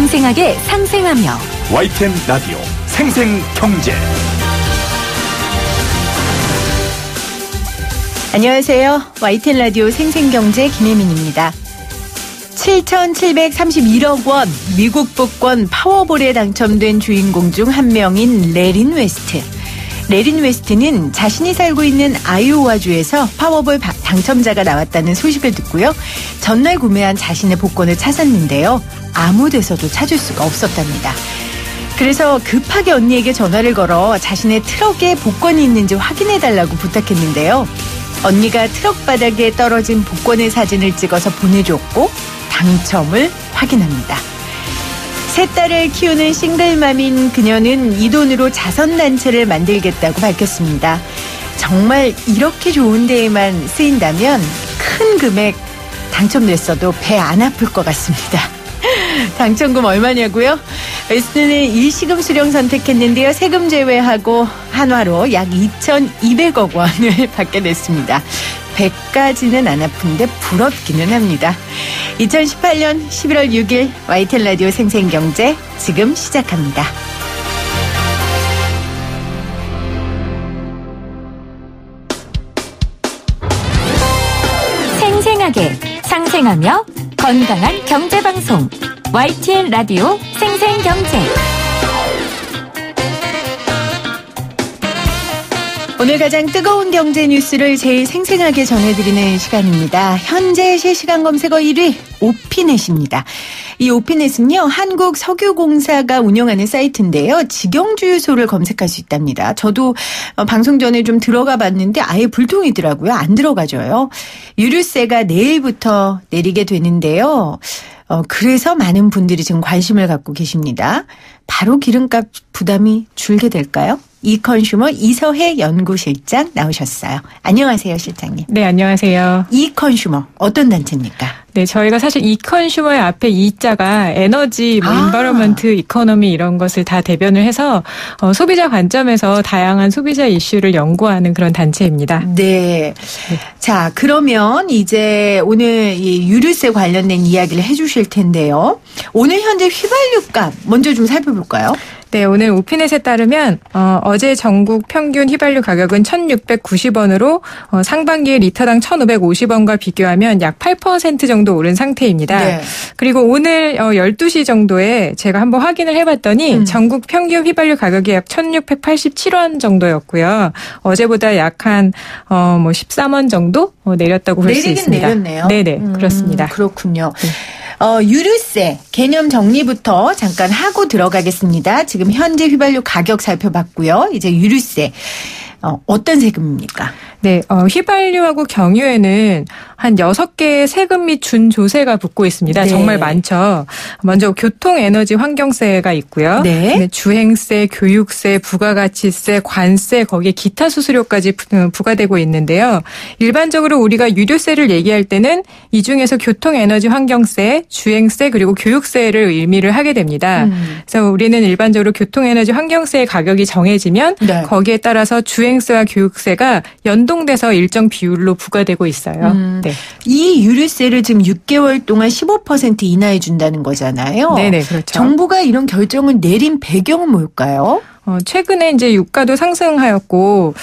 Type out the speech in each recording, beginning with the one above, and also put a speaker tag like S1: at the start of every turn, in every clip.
S1: 생생하게 상생하며
S2: YTN 라디오 생생경제.
S3: 안녕하세요. YTN 라디오 생생경제 김혜민입니다. 7,731억 원 미국 복권 파워볼에 당첨된 주인공 중 한 명인 레린 웨스트. 레린 웨스트는 자신이 살고 있는 아이오와주에서 파워볼 당첨자가 나왔다는 소식을 듣고요. 전날 구매한 자신의 복권을 찾았는데요. 아무 데서도 찾을 수가 없었답니다. 그래서 급하게 언니에게 전화를 걸어 자신의 트럭에 복권이 있는지 확인해달라고 부탁했는데요. 언니가 트럭 바닥에 떨어진 복권의 사진을 찍어서 보내줬고 당첨을 확인합니다. 세 딸을 키우는 싱글맘인 그녀는 이 돈으로 자선단체를 만들겠다고 밝혔습니다. 정말 이렇게 좋은 데에만 쓰인다면 큰 금액 당첨됐어도 배 안 아플 것 같습니다. 당첨금 얼마냐고요? 웨스트는 일시금 수령 선택했는데요. 세금 제외하고 한화로 약 2,200억 원을 받게 됐습니다. 배까지는 안 아픈데 부럽기는 합니다. 2018년 11월 6일 YTN 라디오 생생경제 지금 시작합니다.
S1: 생생하게 상생하며 건강한 경제방송 YTN 라디오 생생경제.
S3: 오늘 가장 뜨거운 경제 뉴스를 제일 생생하게 전해드리는 시간입니다. 현재 실시간 검색어 1위 오피넷입니다. 이 오피넷은요, 한국석유공사가 운영하는 사이트인데요. 직영주유소를 검색할 수 있답니다. 저도 방송 전에 좀 들어가 봤는데 아예 불통이더라고요. 안 들어가져요. 유류세가 내일부터 내리게 되는데요. 그래서 많은 분들이 지금 관심을 갖고 계십니다. 바로 기름값 부담이 줄게 될까요? 이컨슈머 이서혜 연구실장 나오셨어요. 안녕하세요, 실장님.
S4: 네, 안녕하세요.
S3: 이컨슈머 어떤 단체입니까?
S4: 네, 저희가 사실 이컨슈머의 앞에 이자가 에너지, 인바이러먼트, 이코노미 이런 것을 다 대변을 해서 소비자 관점에서 다양한 소비자 이슈를 연구하는 그런 단체입니다.
S3: 네. 자, 그러면 이제 오늘 이 유류세 관련된 이야기를 해주실 텐데요. 오늘 현재 휘발유값 먼저 좀 살펴볼까요?
S4: 네, 오늘 오피넷에 따르면 어제 전국 평균 휘발유 가격은 1,690원으로 상반기에 리터당 1,550원과 비교하면 약 8% 정도 오른 상태입니다. 네. 그리고 오늘 12시 정도에 제가 한번 확인을 해봤더니 전국 평균 휘발유 가격이 약 1,687원 정도였고요. 어제보다 약 한 13원 정도 내렸다고 볼 수 있습니다.
S3: 내렸네요.
S4: 네네, 그렇습니다.
S3: 그렇군요. 유류세 개념 정리부터 잠깐 하고 들어가겠습니다. 지금 현재 휘발유 가격 살펴봤고요. 이제 유류세 어떤 세금입니까?
S4: 네, 휘발유하고 경유에는 한 6개의 세금 및 준조세가 붙고 있습니다. 네. 정말 많죠. 먼저 교통에너지 환경세가 있고요. 네. 주행세, 교육세, 부가가치세, 관세, 거기에 기타 수수료까지 부과되고 있는데요. 일반적으로 우리가 유류세를 얘기할 때는 이 중에서 교통에너지 환경세, 주행세, 그리고 교육세를 의미를 하게 됩니다. 그래서 우리는 일반적으로 교통에너지 환경세의 가격이 정해지면 네. 거기에 따라서 주행세와 교육세가 연동돼서 일정 비율로 부과되고 있어요. 네.
S3: 이 유류세를 지금 6개월 동안 15% 인하해 준다는 거잖아요.
S4: 네네, 그렇죠.
S3: 정부가 이런 결정을 내린 배경은 뭘까요?
S4: 최근에 이제 유가도 상승하였고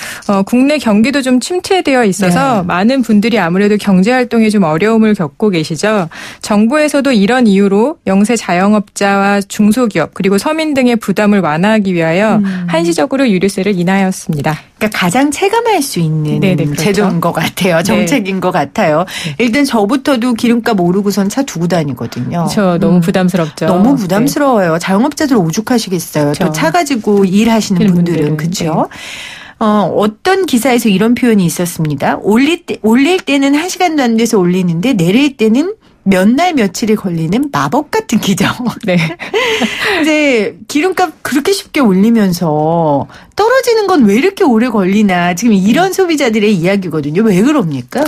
S4: 국내 경기도 좀 침체되어 있어서 네. 많은 분들이 아무래도 경제 활동에 좀 어려움을 겪고 계시죠. 정부에서도 이런 이유로 영세 자영업자와 중소기업 그리고 서민 등의 부담을 완화하기 위하여 한시적으로 유류세를 인하하였습니다.
S3: 그러니까 가장 체감할 수 있는
S4: 네네, 그렇죠.
S3: 제도인 것 같아요. 정책인 네. 것 같아요. 일단 저부터도 기름값 오르고선 차 두고 다니거든요.
S4: 그렇죠. 너무 부담스럽죠.
S3: 너무 부담스러워요. 네. 자영업자들 오죽하시겠어요.
S4: 그렇죠.
S3: 또 차 가지고 일하시는 분들은 그렇죠. 네. 어떤 기사에서 이런 표현이 있었습니다. 올릴 때는 1시간도 안 돼서 올리는데 내릴 때는 몇 날 며칠이 걸리는 마법 같은 기적.
S4: 네.
S3: 이제 기름값 그렇게 쉽게 올리면서 떨어지는 건 왜 이렇게 오래 걸리나 지금 이런 소비자들의 이야기거든요. 왜 그럽니까?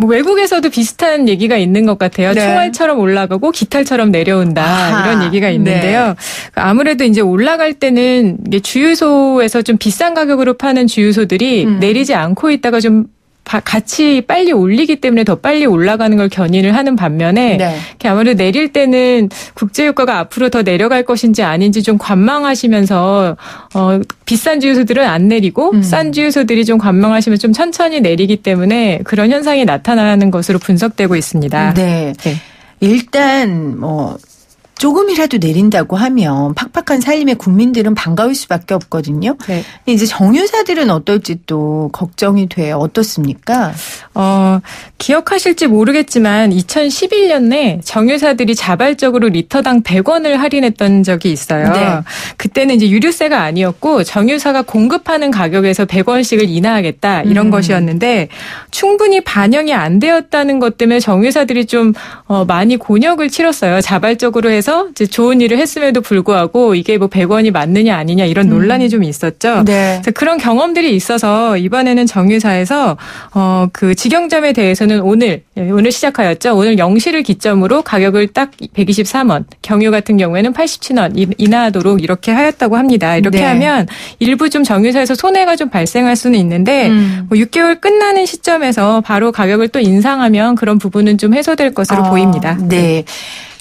S4: 외국에서도 비슷한 얘기가 있는 것 같아요.
S3: 네.
S4: 총알처럼 올라가고 깃털처럼 내려온다. 이런 얘기가 있는데요. 네. 아무래도 이제 올라갈 때는 이게 주유소에서 좀 비싼 가격으로 파는 주유소들이 내리지 않고 있다가 좀 같이 빨리 올리기 때문에 더 빨리 올라가는 걸 견인을 하는 반면에
S3: 네.
S4: 아무래도 내릴 때는 국제유가가 앞으로 더 내려갈 것인지 아닌지 좀 관망하시면서 비싼 주유소들은 안 내리고 싼 주유소들이 좀 관망하시면 좀 천천히 내리기 때문에 그런 현상이 나타나는 것으로 분석되고 있습니다.
S3: 네. 네. 일단 조금이라도 내린다고 하면 팍팍한 살림의 국민들은 반가울 수밖에 없거든요. 네. 이제 정유사들은 어떨지 또 걱정이 돼요. 어떻습니까?
S4: 기억하실지 모르겠지만 2011년에 정유사들이 자발적으로 리터당 100원을 할인했던 적이 있어요. 네. 그때는 이제 유류세가 아니었고 정유사가 공급하는 가격에서 100원씩을 인하하겠다 이런 것이었는데 충분히 반영이 안 되었다는 것 때문에 정유사들이 좀 많이 곤욕을 치렀어요. 자발적으로 해서 이제 좋은 일을 했음에도 불구하고 이게 뭐 100원이 맞느냐 아니냐 이런 논란이 좀 있었죠. 네. 그래서 그런 경험들이 있어서 이번에는 정유사에서 그 직영점에 대해서는 오늘 시작하였죠. 오늘 0시를 기점으로 가격을 딱 123원, 경유 같은 경우에는 87원 인하하도록 이렇게 하였다고 합니다. 이렇게 네. 하면 일부 좀 정유사에서 손해가 좀 발생할 수는 있는데 뭐 6개월 끝나는 시점에서 바로 가격을 또 인상하면 그런 부분은 좀 해소될 것으로 보입니다.
S3: 네.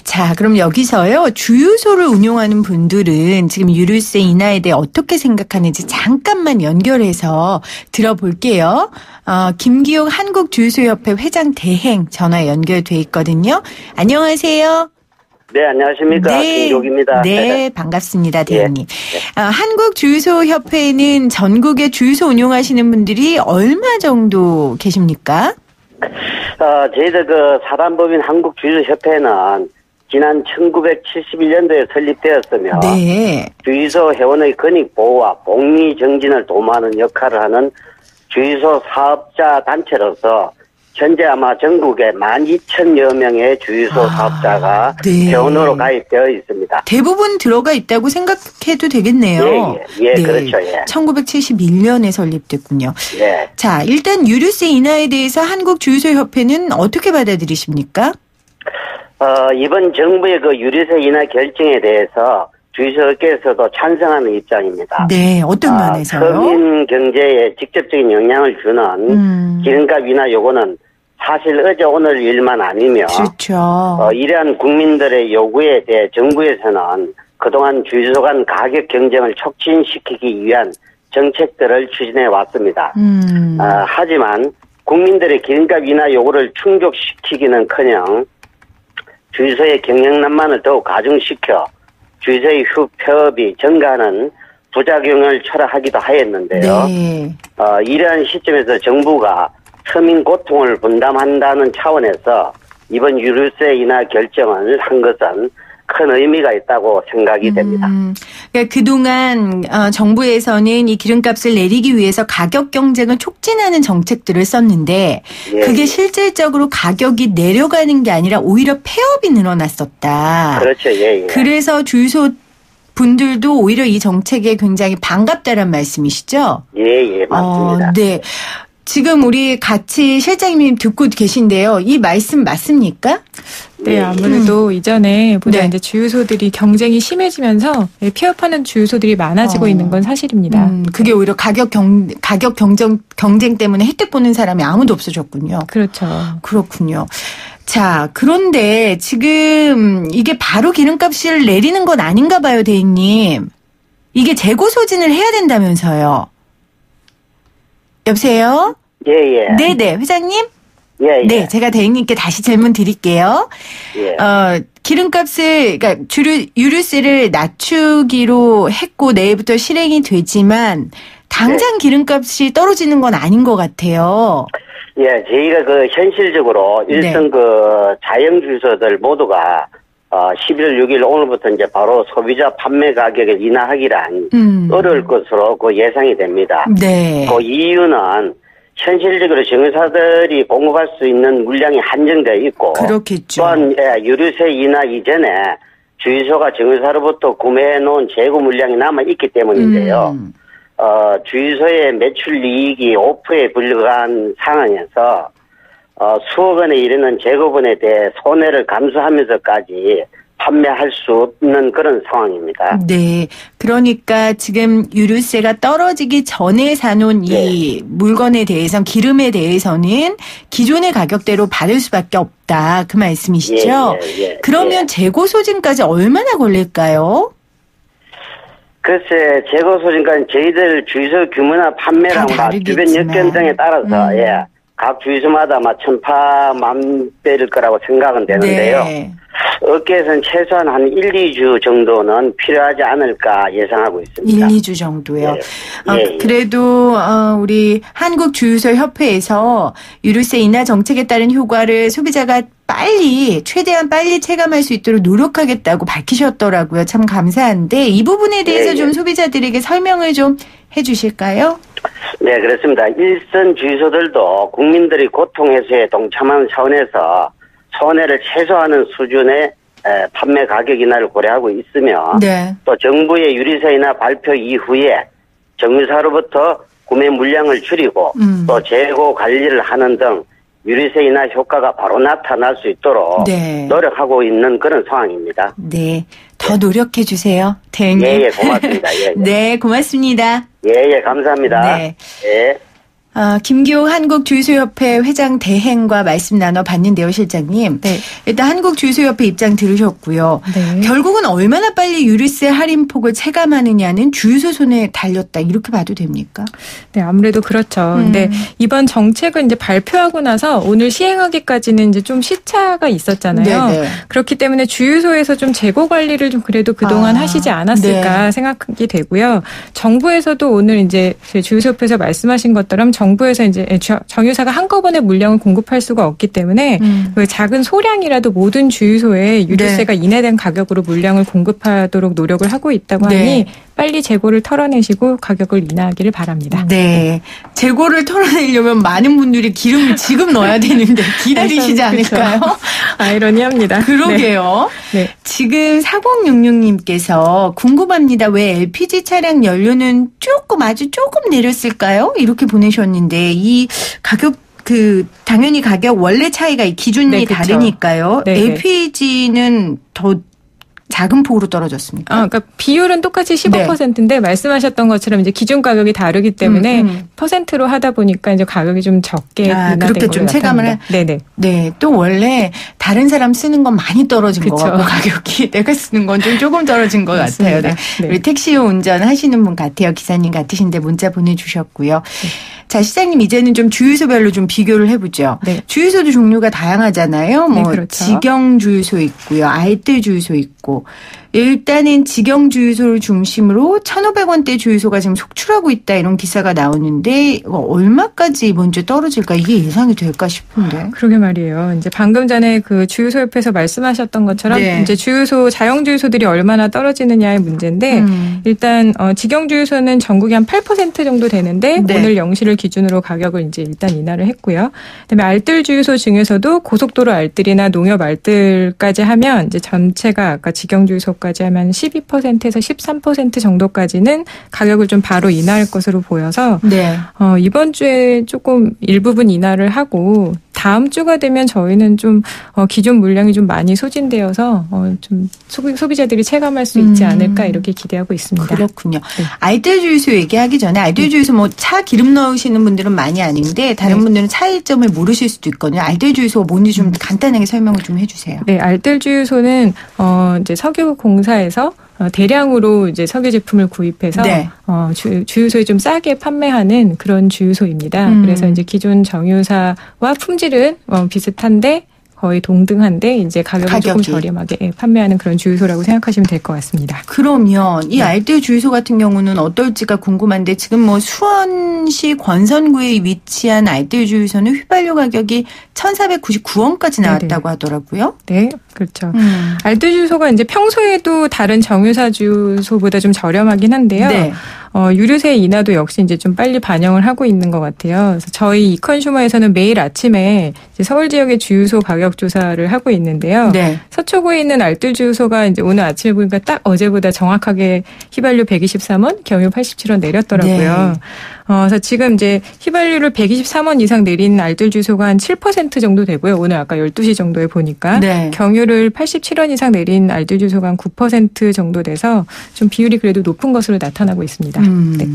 S3: 자, 그럼 여기서요. 주유소를 운용하는 분들은 지금 유류세 인하에 대해 어떻게 생각하는지 잠깐만 연결해서 들어볼게요. 김기용 한국주유소협회 회장 대행 전화 연결돼 있거든요. 안녕하세요.
S5: 네, 안녕하십니까.
S3: 네.
S5: 김기용입니다.
S3: 네, 반갑습니다, 대행님. 네. 한국주유소협회는 전국에 주유소 운용하시는 분들이 얼마 정도 계십니까?
S5: 저희들 사단법인 한국주유소협회는 지난 1971년도에 설립되었으며 네. 주유소 회원의 권익보호와 복리 정진을 도모하는 역할을 하는 주유소 사업자 단체로서 현재 아마 전국에 12,000여 명의 주유소 사업자가
S3: 네.
S5: 회원으로 가입되어 있습니다.
S3: 대부분 들어가 있다고 생각해도 되겠네요.
S5: 예, 네. 그렇죠. 예.
S3: 1971년에 설립됐군요.
S5: 예.
S3: 자, 일단 유류세 인하에 대해서 한국주유소협회는 어떻게 받아들이십니까?
S5: 이번 정부의 유류세 인하 결정에 대해서 주유소업계에서도 찬성하는 입장입니다.
S3: 네, 어떤 면에서요?
S5: 서민 경제에 직접적인 영향을 주는 기름값 인하 요구는 사실 어제 오늘 일만 아니며
S3: 그렇죠.
S5: 이러한 국민들의 요구에 대해 정부에서는 그동안 주유소 간 가격 경쟁을 촉진시키기 위한 정책들을 추진해 왔습니다. 하지만 국민들의 기름값 인하 요구를 충족시키기는커녕 주유소의 경영난만을 더욱 가중시켜 주유소의 폐업이 증가하는 부작용을 초래하기도 하였는데요.
S3: 네.
S5: 이러한 시점에서 정부가 서민 고통을 분담한다는 차원에서 이번 유류세 인하 결정을 한 것은 큰 의미가 있다고 생각이 됩니다.
S3: 그러니까 그동안 정부에서는 이 기름값을 내리기 위해서 가격 경쟁을 촉진하는 정책들을 썼는데
S5: 예.
S3: 그게 실질적으로 가격이 내려가는 게 아니라 오히려 폐업이 늘어났었다.
S5: 그렇죠. 예.
S3: 그래서 주유소 분들도 오히려 이 정책에 굉장히 반갑다는 말씀이시죠?
S5: 예, 맞습니다.
S3: 네. 지금 우리 같이 실장님 듣고 계신데요. 이 말씀 맞습니까?
S4: 네, 아무래도 이전에 보다 이제 주유소들이 경쟁이 심해지면서 폐업하는 주유소들이 많아지고 있는 건 사실입니다.
S3: 그게 오히려 가격 경쟁 때문에 혜택 보는 사람이 아무도 없어졌군요.
S4: 그렇죠.
S3: 그렇군요. 자, 그런데 지금 이게 바로 기름값을 내리는 건 아닌가 봐요, 대행님. 이게 재고 소진을 해야 된다면서요. 여보세요?
S5: 예.
S3: 네네, 회장님?
S5: 예.
S3: 네, 제가 대행님께 다시 질문 드릴게요.
S5: 예.
S3: 기름값을, 그러니까 유류세를 낮추기로 했고 내일부터 실행이 되지만 당장 기름값이 떨어지는 건 아닌 것 같아요.
S5: 예, 저희가 현실적으로 일선 자영 주유소들 모두가 11월 6일 오늘부터 이제 바로 소비자 판매 가격을 인하하기란 어려울 것으로 예상이 됩니다.
S3: 네.
S5: 그 이유는 현실적으로 정유사들이 공급할 수 있는 물량이 한정되어 있고
S3: 그렇겠죠.
S5: 또한 유류세 인하 이전에 주유소가 정유사로부터 구매해 놓은 재고 물량이 남아 있기 때문인데요. 주유소의 매출 이익이 5%에 불과한 상황에서 수억 원에 이르는 재고분에 대해 손해를 감수하면서까지 판매할 수 없는 그런 상황입니다.
S3: 네. 그러니까 지금 유류세가 떨어지기 전에 사놓은 이 물건에 대해서 기름에 대해서는 기존의 가격대로 받을 수밖에 없다. 그 말씀이시죠? 그러면 재고 소진까지 얼마나 걸릴까요?
S5: 글쎄, 재고 소진까지 저희들 주유소 규모나 판매량, 주변 여건 등에 따라서 각 주유소마다 1,800배일 거라고 생각은 되는데요. 네. 업계에서는 최소한 한 1, 2주 정도는 필요하지 않을까 예상하고 있습니다.
S3: 1, 2주 정도요. 그래도 우리 한국주유소협회에서 유류세 인하 정책에 따른 효과를 소비자가 최대한 빨리 체감할 수 있도록 노력하겠다고 밝히셨더라고요. 참 감사한데 이 부분에 대해서 좀 소비자들에게 설명을 좀 해주실까요?
S5: 네, 그렇습니다. 일선 주유소들도 국민들이 고통 해소에 동참하는 차원에서 손해를 최소화하는 수준의 판매 가격 인하를 고려하고 있으며 또 정부의 유류세 인하 발표 이후에 정유사로부터 구매 물량을 줄이고 또 재고 관리를 하는 등 유류세 인하 효과가 바로 나타날 수 있도록 노력하고 있는 그런 상황입니다.
S3: 네, 더 노력해 주세요, 대행님.
S5: 예, 고맙습니다.
S3: 네, 고맙습니다.
S5: 예, 감사합니다.
S3: 네. 김기호 한국주유소협회 회장 대행과 말씀 나눠봤는데요, 실장님. 네. 일단 한국주유소협회 입장 들으셨고요. 네. 결국은 얼마나 빨리 유류세 할인폭을 체감하느냐는 주유소 손에 달렸다, 이렇게 봐도 됩니까?
S4: 네, 아무래도 그렇죠. 근데 이번 정책은 이제 발표하고 나서 오늘 시행하기까지는 이제 좀 시차가 있었잖아요. 네네. 그렇기 때문에 주유소에서 좀 재고 관리를 좀 그래도 그동안 하시지 않았을까 생각이 되고요. 정부에서도 오늘 이제 주유소협회에서 말씀하신 것처럼 정부에서 이제 정유사가 한꺼번에 물량을 공급할 수가 없기 때문에 그 작은 소량이라도 모든 주유소에 유류세가 인하된 가격으로 물량을 공급하도록 노력을 하고 있다고 하니 빨리 재고를 털어내시고 가격을 인하하기를 바랍니다.
S3: 네. 재고를 털어내려면 많은 분들이 기름을 지금 넣어야 되는데 기다리시지 않을까요?
S4: 아이러니합니다.
S3: 그러게요. 네. 지금 4066님께서 궁금합니다. 왜 LPG 차량 연료는 아주 조금 내렸을까요? 이렇게 보내셨는데 이 가격 당연히 가격 원래 차이가 기준이 다르니까요. LPG는 더 작은 폭으로 떨어졌습니까?
S4: 그러니까 비율은 똑같이 15%인데 말씀하셨던 것처럼 이제 기준 가격이 다르기 때문에 퍼센트로 하다 보니까 이제 가격이 좀 적게
S3: 그렇게 좀 체감을 네. 또 원래 다른 사람 쓰는 건 많이 떨어진 것 같고 가격이 내가 쓰는 건 좀 조금 떨어진 것 같아요. 네. 우리 택시 운전하시는 분 같아요. 기사님 같으신데 문자 보내주셨고요. 자, 시장님 이제는 좀 주유소별로 좀 비교를 해보죠. 네. 주유소도 종류가 다양하잖아요. 그렇죠. 직영 주유소 있고요. 알뜰 주유소 있고. 일단은 직영 주유소를 중심으로 1,500원대 주유소가 지금 속출하고 있다, 이런 기사가 나오는데 얼마까지 먼저 떨어질까, 이게 예상이 될까 싶은데.
S4: 그러게 말이에요. 이제 방금 전에 그 주유소협회에서 말씀하셨던 것처럼 이제 자영 주유소들이 얼마나 떨어지느냐의 문제인데 일단 직영 주유소는 전국에 한 8% 정도 되는데 오늘 0시를 기준으로 가격을 이제 일단 인하를 했고요. 그다음에 알뜰 주유소 중에서도 고속도로 알뜰이나 농협 알뜰까지 하면 이제 전체가 아까 직영 주유소까지 하면 12%에서 13% 정도까지는 가격을 좀 바로 인하할 것으로 보여서 이번 주에 조금 일부분 인하를 하고 다음 주가 되면 저희는 좀 기존 물량이 좀 많이 소진되어서 좀 소비자들이 체감할 수 있지 않을까, 이렇게 기대하고 있습니다.
S3: 그렇군요. 알뜰 주유소 얘기하기 전에 알뜰 주유소 차 기름 넣으시는 분들은 많이 아닌데 다른 분들은 차이점을 모르실 수도 있거든요. 알뜰 주유소가 뭔지 좀 간단하게 설명을 좀 해주세요.
S4: 네, 알뜰 주유소는 이제 석유공사에서 대량으로 이제 석유 제품을 구입해서 주유소에 좀 싸게 판매하는 그런 주유소입니다. 그래서 이제 기존 정유사와 품질은 비슷한데 거의 동등한데 이제 가격이 조금 저렴하게 판매하는 그런 주유소라고 생각하시면 될 것 같습니다.
S3: 그러면 이 알뜰 주유소 같은 경우는 어떨지가 궁금한데 지금 수원시 권선구에 위치한 알뜰 주유소는 휘발유 가격이 1,499원까지 나왔다고 하더라고요.
S4: 네, 그렇죠. 알뜰 주유소가 이제 평소에도 다른 정유사 주유소보다 좀 저렴하긴 한데요. 유류세 인하도 역시 이제 좀 빨리 반영을 하고 있는 것 같아요. 그래서 저희 이컨슈머에서는 매일 아침에 이제 서울 지역의 주유소 가격 조사를 하고 있는데요. 서초구에 있는 알뜰 주유소가 이제 오늘 아침에 보니까 딱 어제보다 정확하게 휘발유 123원, 경유 87원 내렸더라고요. 그래서 지금 이제 휘발유를 123원 이상 내린 알뜰 주유소가 한 7% 정도 되고요. 오늘 아까 12시 정도에 보니까. 네. 경유를 87원 이상 내린 알뜰 주유소가 한 9% 정도 돼서 좀 비율이 그래도 높은 것으로 나타나고 있습니다. 네.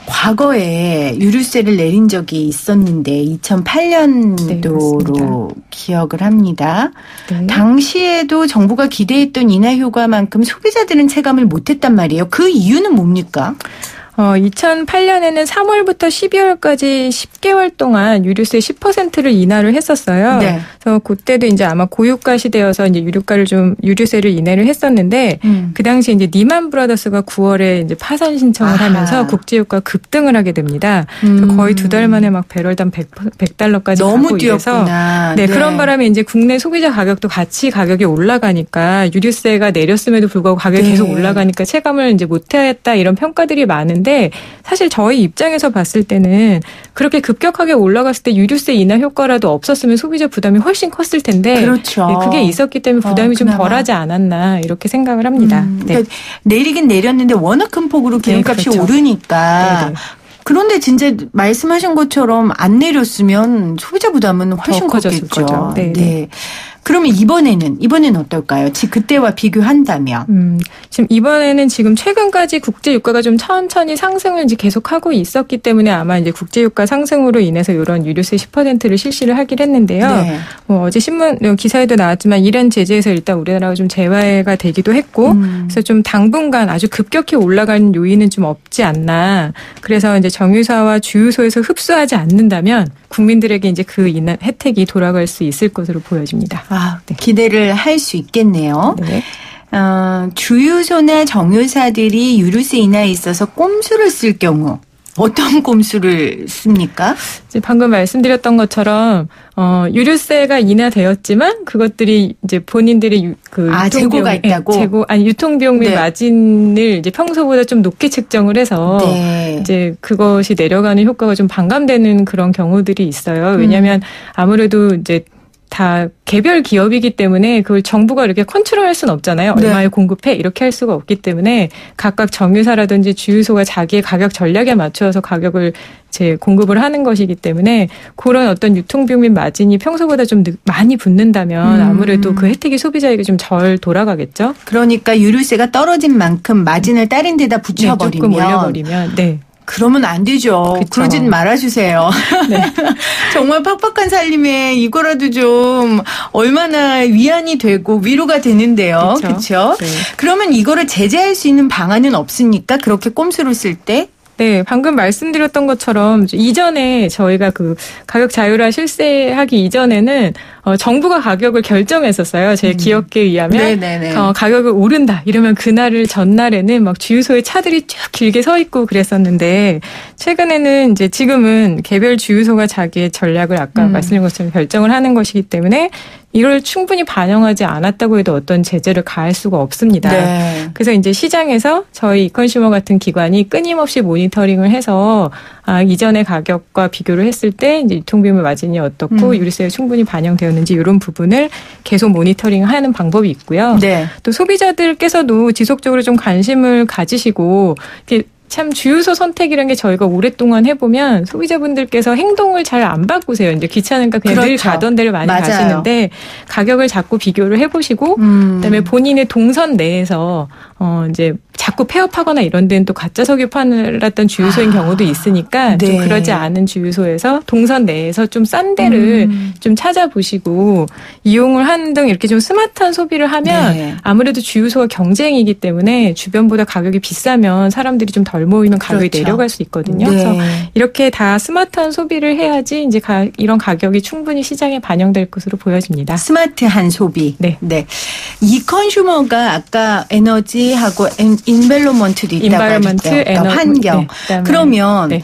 S3: 과거에 유류세를 내린 적이 있었는데 2008년도로 네, 기억을 합니다. 네. 당시에도 정부가 기대했던 인하 효과만큼 소비자들은 체감을 못했단 말이에요. 그 이유는 뭡니까?
S4: 2008년에는 3월부터 12월까지 10개월 동안 유류세 10%를 인하를 했었어요. 네. 그래서 그때도 이제 아마 고유가 시대여서 이제 유류세를 인하를 했었는데 그 당시 이제 니만 브라더스가 9월에 이제 파산 신청을 하면서 국제유가 급등을 하게 됩니다. 그래서 거의 2달 만에 막 배럴당 100달러까지
S3: 너무
S4: 가고 이래서 네, 그런 바람에 이제 국내 소비자 가격도 같이 가격이 올라가니까 유류세가 내렸음에도 불구하고 가격이 계속 올라가니까 체감을 이제 못했다 이런 평가들이 많은데 사실 저희 입장에서 봤을 때는 그렇게 급격하게 올라갔을 때 유류세 인하 효과라도 없었으면 소비자 부담이 훨씬 컸을 텐데
S3: 그렇죠.
S4: 네, 그게 있었기 때문에 부담이 좀 덜하지 않았나 이렇게 생각을 합니다. 네.
S3: 그러니까 내리긴 내렸는데 워낙 큰 폭으로 기름값이 그렇죠. 오르니까 네네. 그런데 진짜 말씀하신 것처럼 안 내렸으면 소비자 부담은 훨씬 컸겠죠. 네. 그러면 이번에는 어떨까요? 그때와 비교한다면.
S4: 지금 이번에는 지금 최근까지 국제 유가가 좀 천천히 상승을 이제 계속하고 있었기 때문에 아마 이제 국제 유가 상승으로 인해서 이런 유류세 10%를 실시를 하긴 했는데요. 네. 어제 신문 기사에도 나왔지만 이란 제재에서 일단 우리나라가 좀 제외가 되기도 했고, 그래서 좀 당분간 아주 급격히 올라가는 요인은 좀 없지 않나. 그래서 이제 정유사와 주유소에서 흡수하지 않는다면 국민들에게 이제 그 혜택이 돌아갈 수 있을 것으로 보여집니다.
S3: 네. 기대를 할 수 있겠네요. 네. 주유소나 정유사들이 유류세 인하에 있어서 꼼수를 쓸 경우 어떤 꼼수를 씁니까?
S4: 이제 방금 말씀드렸던 것처럼 유류세가 인하되었지만 그것들이 이제 본인들의
S3: 재고가 있다고
S4: 유통비용 및 마진을 이제 평소보다 좀 높게 책정을 해서 이제 그것이 내려가는 효과가 좀 반감되는 그런 경우들이 있어요. 왜냐하면 아무래도 이제 다 개별 기업이기 때문에 그걸 정부가 이렇게 컨트롤할 수는 없잖아요. 얼마에 공급해 이렇게 할 수가 없기 때문에 각각 정유사라든지 주유소가 자기의 가격 전략에 맞춰서 가격을 이제 공급을 하는 것이기 때문에 그런 어떤 유통비용 및 마진이 평소보다 좀 많이 붙는다면 아무래도 그 혜택이 소비자에게 좀 덜 돌아가겠죠.
S3: 그러니까 유류세가 떨어진 만큼 마진을 다른 데다 붙여버리면
S4: 조금 올려버리면
S3: 그러면 안 되죠. 그쵸. 그러진 말아주세요. 네. 정말 팍팍한 살림에 이거라도 좀 얼마나 위안이 되고 위로가 되는데요. 그렇죠? 네. 그러면 이거를 제재할 수 있는 방안은 없습니까? 그렇게 꼼수를 쓸 때?
S4: 네, 방금 말씀드렸던 것처럼 이전에 저희가 그 가격 자율화 실시하기 이전에는 정부가 가격을 결정했었어요. 제 기억에 의하면 가격을 오른다 이러면 그날을 전날에는 막 주유소에 차들이 쭉 길게 서 있고 그랬었는데 최근에는 이제 지금은 개별 주유소가 자기의 전략을 아까 말씀드린 것처럼 결정을 하는 것이기 때문에 이걸 충분히 반영하지 않았다고 해도 어떤 제재를 가할 수가 없습니다. 네. 그래서 이제 시장에서 저희 이컨슈머 같은 기관이 끊임없이 모니터링을 해서 이전의 가격과 비교를 했을 때 이제 유통비용 마진이 어떻고 유류세에 충분히 반영되었는지 이런 부분을 계속 모니터링하는 방법이 있고요. 네. 또 소비자들께서도 지속적으로 좀 관심을 가지시고 이렇게 참 주유소 선택이라는 게 저희가 오랫동안 해보면 소비자분들께서 행동을 잘 안 바꾸세요. 이제 귀찮으니까 그냥 늘 가던 데를 많이 가시는데 가격을 자꾸 비교를 해보시고 그다음에 본인의 동선 내에서 이제 자꾸 폐업하거나 이런 데는 또 가짜 석유 팔았던 주유소인 경우도 있으니까 좀 그러지 않은 주유소에서 동선 내에서 좀 싼 데를 좀 찾아보시고 이용을 하는 등 이렇게 좀 스마트한 소비를 하면 아무래도 주유소가 경쟁이기 때문에 주변보다 가격이 비싸면 사람들이 좀 덜 모이면 가격이 내려갈 수 있거든요. 그래서 이렇게 다 스마트한 소비를 해야지 이제 이런 가격이 충분히 시장에 반영될 것으로 보여집니다.
S3: 스마트한 소비. 네. 이컨슈머가 아까 에너지하고 인벨로먼트도 있다고 하셨죠. 환경. 그러면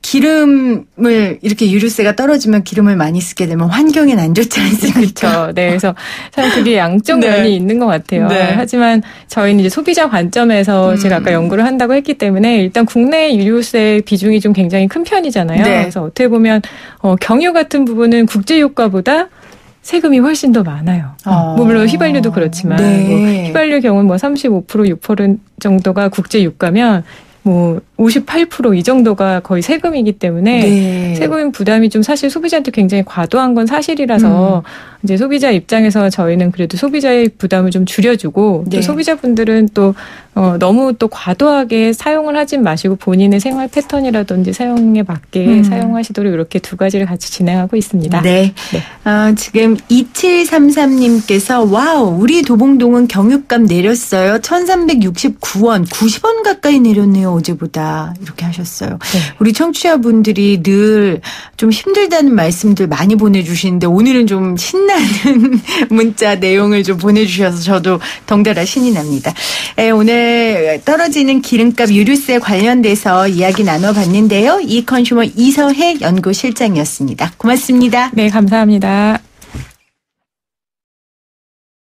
S3: 기름을 이렇게 유류세가 떨어지면 기름을 많이 쓰게 되면 환경엔 안 좋지 않습니까?
S4: 그렇죠. 네, 그래서 참 그게 양쪽 면이 있는 것 같아요. 하지만 저희는 이제 소비자 관점에서 제가 아까 연구를 한다고 했기 때문에 일단 국내 유류세 비중이 좀 굉장히 큰 편이잖아요. 그래서 어떻게 보면 경유 같은 부분은 국제유가보다 세금이 훨씬 더 많아요. 물론 휘발유도 그렇지만 휘발유 경우는 35% 6% 정도가 국제 유가면 뭐 58% 이 정도가 거의 세금이기 때문에
S3: 네.
S4: 세금 부담이 좀 사실 소비자한테 굉장히 과도한 건 사실이라서 이제 소비자 입장에서 저희는 그래도 소비자의 부담을 좀 줄여주고
S3: 네.
S4: 또 소비자분들은 또 너무 또 과도하게 사용을 하진 마시고 본인의 생활 패턴이라든지 사용에 맞게 사용하시도록 이렇게 두 가지를 같이 진행하고 있습니다.
S3: 네. 지금 2733님께서 와우 우리 도봉동은 경유값 내렸어요. 1369원 90원 가까이 내렸네요. 어제보다 이렇게 하셨어요.
S4: 네.
S3: 우리 청취자분들이 늘 좀 힘들다는 말씀들 많이 보내주시는데 오늘은 좀 신나는 문자 내용을 좀 보내주셔서 저도 덩달아 신이 납니다. 오늘 떨어지는 기름값 유류세 관련돼서 이야기 나눠봤는데요. 이컨슈머 이서혜 연구실장이었습니다. 고맙습니다.
S4: 네, 감사합니다.